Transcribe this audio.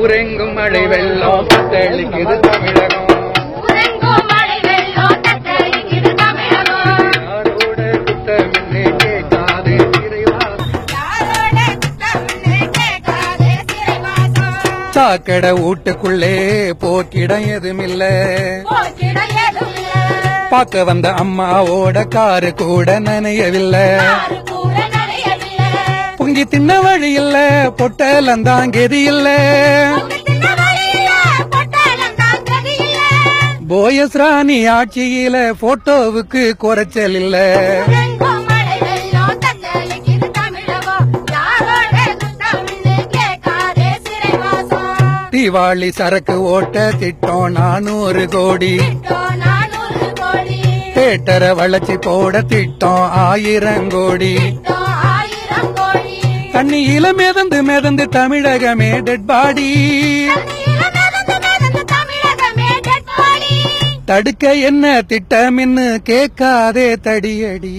உறங்கும் மழை வெள்ளம் தத்தளிக்குது தமிழகம். உறங்கும் மழை வெள்ளம் தத்தளிக்குது தமிழகம். யாரோட குத்தமின்னு கேட்காதே சிறைவாசம். யாரோட குத்தமின்னு கேட்காதே சிறைவாசம். சாக்கடை வீட்டுக்குள்ளே போக்கிடம் எதுமில்ல. போக்கிடம் எதுமில்ல. பார்க்க வந்த அம்மாவோட காரு கூட நனையவில்லை. யாரு கூட நனையவில்லை. பொங்கி தின்ன வழி இல்ல, பொட்டலந்தான் கெதி இல்ல. பொங்கித்தின வழியில பொட்டலந்தான் கதியில. போயஸ் ராணி ஆட்சியில போட்டோவுக்கு குறைச்சல் இல்ல. உறங்கும் மழை வெள்ளம் தத்தளிக்குது தமிழகம். யாரோட குத்தமின்னு கேட்காதே சிறைவாசம். தீபாவளி சரக்கு ஓட்ட திட்டம் 400 கோடி. திட்டம் 400 கோடி. தேட்டரை வளர்ச்சி போட திட்டம் 1000 கோடி. திட்டம் 1000 கோடி. தண்ணியில மிதந்து மிதந்து தமிழகமே டெட் பாடி. தண்ணியில மிதந்து மிதந்து தமிழகமே டெட் பாடி. தடுக்க என்ன திட்டமின்னு கேட்காதே தடியடி.